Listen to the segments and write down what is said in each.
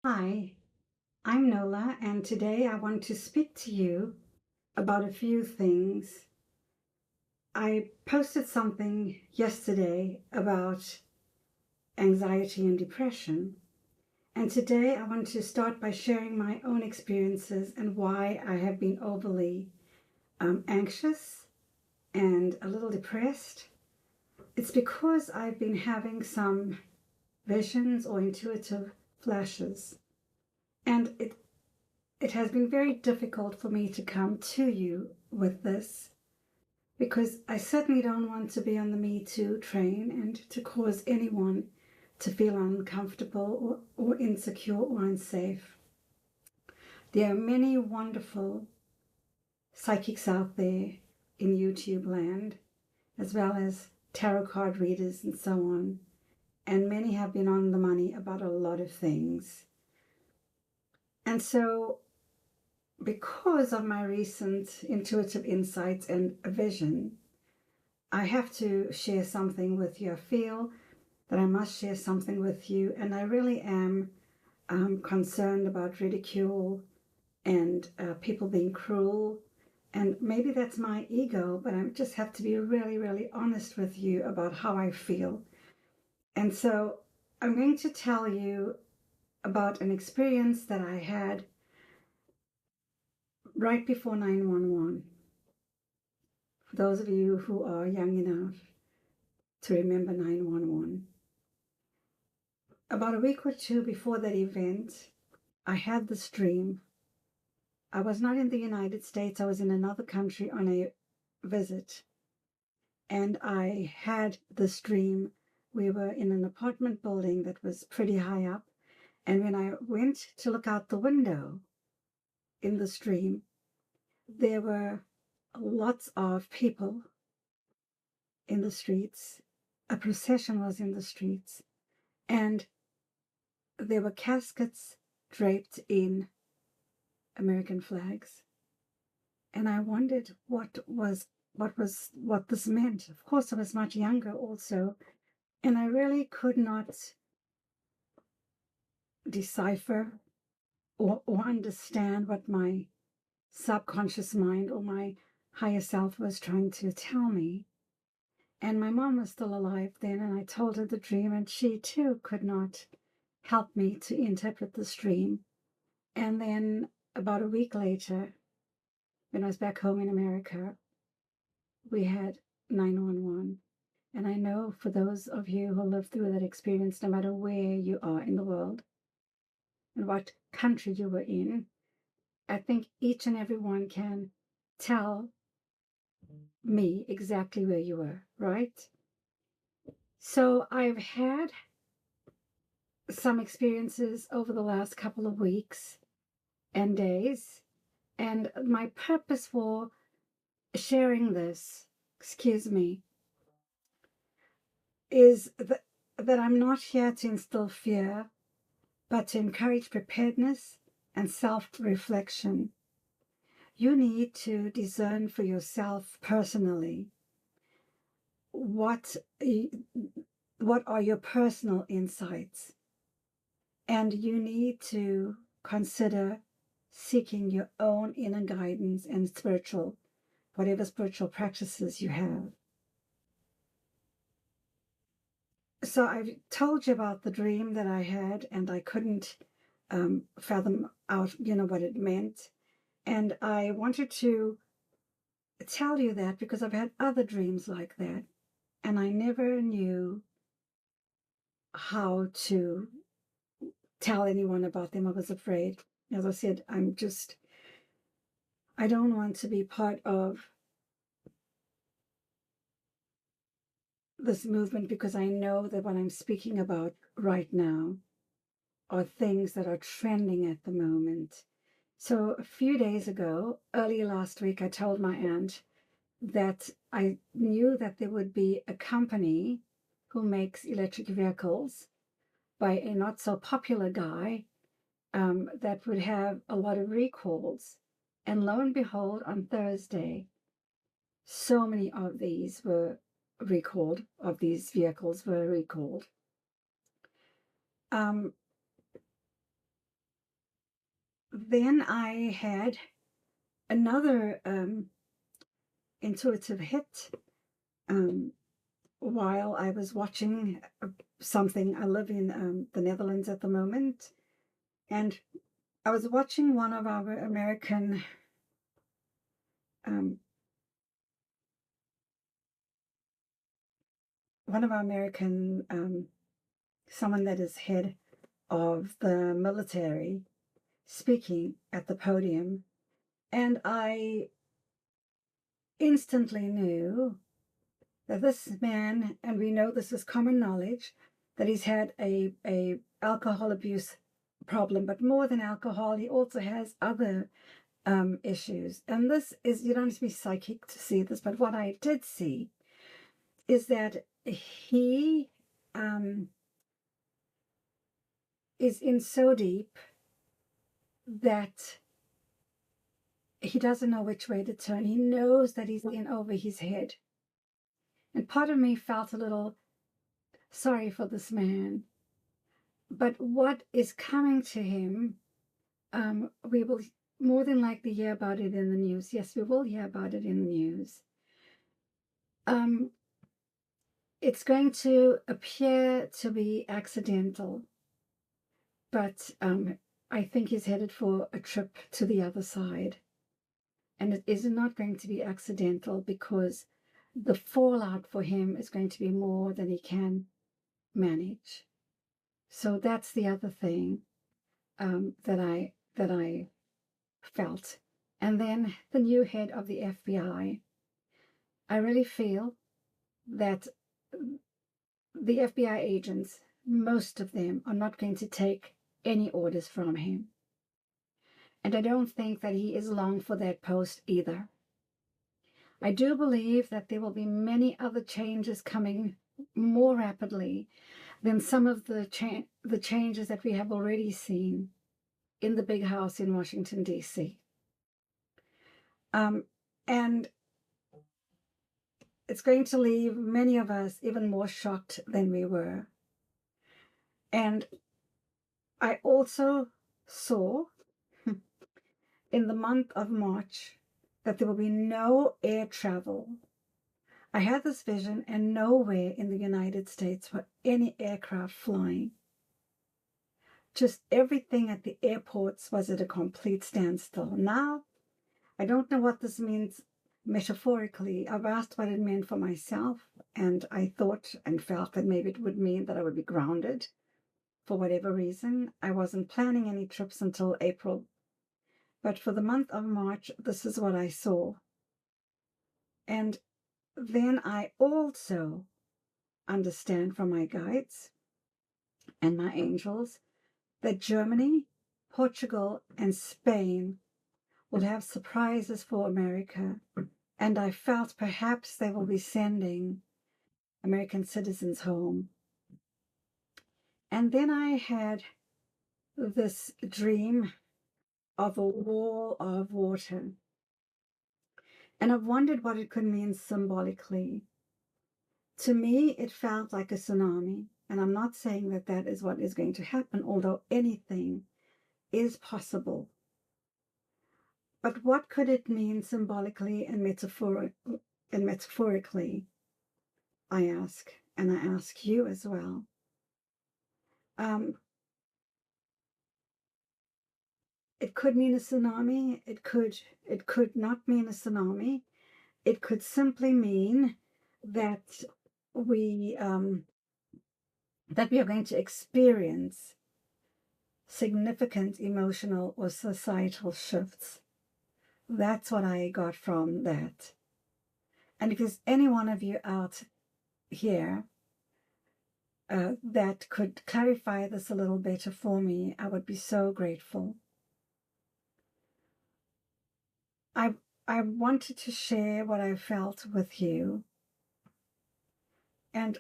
Hi, I'm Nola, and today I want to speak to you about a few things. I posted something yesterday about anxiety and depression, and today I want to start by sharing my own experiences and why I have been overly anxious and a little depressed. It's because I've been having some visions or intuitive flashes, and it has been very difficult for me to come to you with this because I certainly don't want to be on the Me Too train and to cause anyone to feel uncomfortable or insecure or unsafe. There are many wonderful psychics out there in YouTube land, as well as tarot card readers and so on, and many have been on the money about a lot of things. And so because of my recent intuitive insights and vision, I have to share something with you. I feel that I must share something with you, and I really am concerned about ridicule and people being cruel. And maybe that's my ego, but I just have to be really, really honest with you about how I feel. And so I'm going to tell you about an experience that I had right before 911. For those of you who are young enough to remember 911. About a week or two before that event, I had this dream. I was not in the United States, I was in another country on a visit. And I had this dream. We were in an apartment building that was pretty high up. And when I went to look out the window in the dream, there were lots of people in the streets. A procession was in the streets. And there were caskets draped in American flags. And I wondered what this meant. Of course, I was much younger also, and I really could not decipher or understand what my subconscious mind or my higher self was trying to tell me. And my mom was still alive then, and I told her the dream, and she too could not help me to interpret this dream. And then about a week later, when I was back home in America, we had 911. And I know for those of you who lived through that experience, no matter where you are in the world and what country you were in, I think each and every one can tell me exactly where you were, right? So I've had some experiences over the last couple of weeks and days, and my purpose for sharing this, is that I'm not here to instill fear, but to encourage preparedness and self-reflection. You need to discern for yourself personally what are your personal insights, and you need to consider seeking your own inner guidance and whatever spiritual practices you have. So I've told you about the dream that I had, and I couldn't fathom out, what it meant. And I wanted to tell you that because I've had other dreams like that, and I never knew how to tell anyone about them. I was afraid. As I said, I don't want to be part of this movement because I know that what I'm speaking about right now are things that are trending at the moment. So a few days ago, early last week, I told my aunt that I knew that there would be a company who makes electric vehicles by a not so popular guy that would have a lot of recalls. And lo and behold, on Thursday, so many of these vehicles were recalled. then I had another intuitive hit while I was watching something. I live in the Netherlands at the moment, and I was watching one of our American um, someone that is head of the military speaking at the podium, and I instantly knew that this man, and we know this is common knowledge, that he's had a alcohol abuse problem, but more than alcohol, he also has other issues. And this is, you don't have to be psychic to see this, but what I did see is that he is in so deep that he doesn't know which way to turn. He knows that he's in over his head. And part of me felt a little sorry for this man. But what is coming to him, we will more than likely hear about it in the news. Yes, we will hear about it in the news. It's going to appear to be accidental, but I think he's headed for a trip to the other side. And it is not going to be accidental because the fallout for him is going to be more than he can manage. So that's the other thing that I felt. And then the new head of the FBI. I really feel that the FBI agents, most of them, are not going to take any orders from him. And I don't think that he is long for that post either. I do believe that there will be many other changes coming more rapidly than some of the changes that we have already seen in the big house in Washington, D.C. And it's going to leave many of us even more shocked than we were. And I also saw in the month of March that there will be no air travel. I had this vision, and nowhere in the United States were any aircraft flying. Just everything at the airports was at a complete standstill. Now, I don't know what this means metaphorically. I've asked what it meant for myself, and I thought and felt that maybe it would mean that I would be grounded for whatever reason. I wasn't planning any trips until April, but for the month of March, this is what I saw. And then I also understand from my guides and my angels that Germany, Portugal, and Spain will have surprises for America. And I felt perhaps they will be sending American citizens home. And then I had this dream of a wall of water. And I've wondered what it could mean symbolically. To me, it felt like a tsunami. And I'm not saying that that is what is going to happen, although anything is possible. But what could it mean symbolically and metaphorically? I ask, and I ask you as well. It could mean a tsunami. It could not mean a tsunami. It could simply mean that we are going to experience significant emotional or societal shifts. That's what I got from that. And if there's any one of you out here that could clarify this a little better for me, I would be so grateful. I wanted to share what I felt with you. And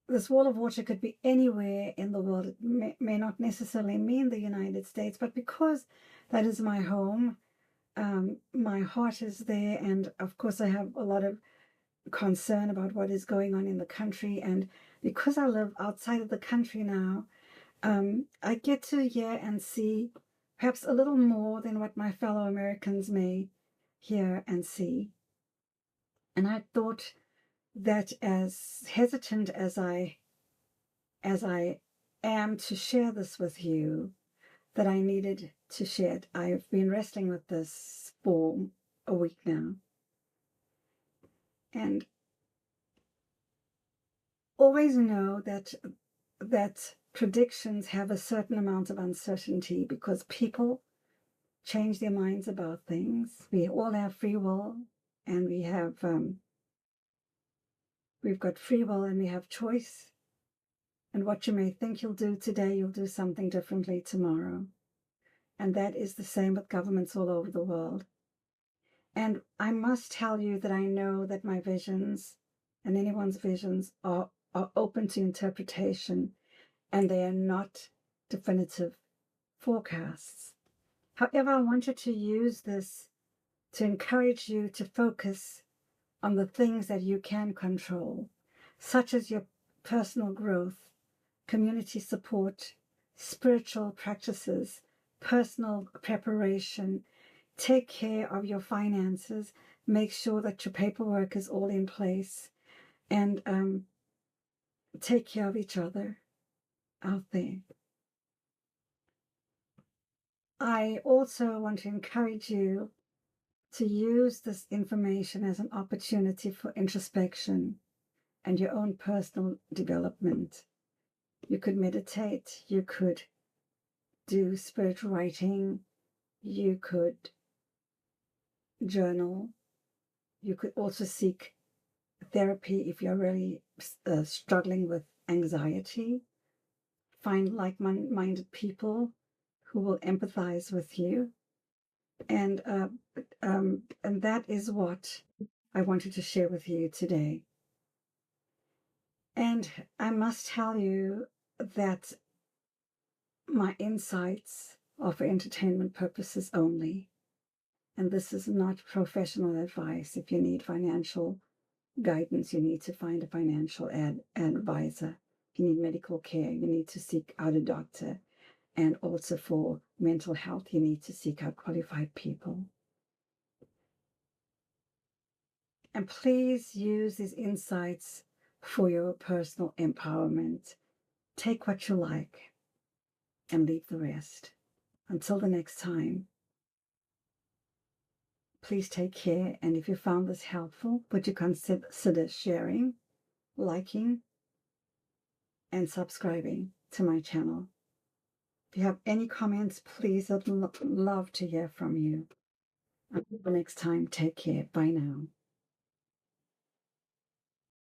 this wall of water could be anywhere in the world. It may not necessarily mean the United States, but because that is my home, my heart is there. And of course, I have a lot of concern about what is going on in the country. And because I live outside of the country now, I get to hear and see perhaps a little more than what my fellow Americans may hear and see. And I thought that, as hesitant as I am to share this with you, that I needed to share it. I've been wrestling with this for a week now. And always know that predictions have a certain amount of uncertainty, because people change their minds about things. We all have free will, and we've got free will and we have choice. And what you may think you'll do today, you'll do something differently tomorrow. And that is the same with governments all over the world. And I must tell you that I know that my visions and anyone's visions are open to interpretation, and they are not definitive forecasts. However, I wanted to use this to encourage you to focus on the things that you can control, such as your personal growth, community support, spiritual practices, personal preparation. Take care of your finances. Make sure that your paperwork is all in place, and take care of each other out there. I also want to encourage you to use this information as an opportunity for introspection and your own personal development. You could meditate, you could do spiritual writing, you could journal, you could also seek therapy if you're really struggling with anxiety. Find like-minded people who will empathize with you. And that is what I wanted to share with you today. And I must tell you that my insights are for entertainment purposes only. And this is not professional advice. If you need financial guidance, you need to find a financial advisor. If you need medical care, you need to seek out a doctor. And also for mental health, you need to seek out qualified people. And please use these insights for your personal empowerment. Take what you like and leave the rest. Until the next time, please take care. And if you found this helpful, would you consider sharing, liking, and subscribing to my channel? If you have any comments, please, I'd love to hear from you. Until the next time, take care. Bye now.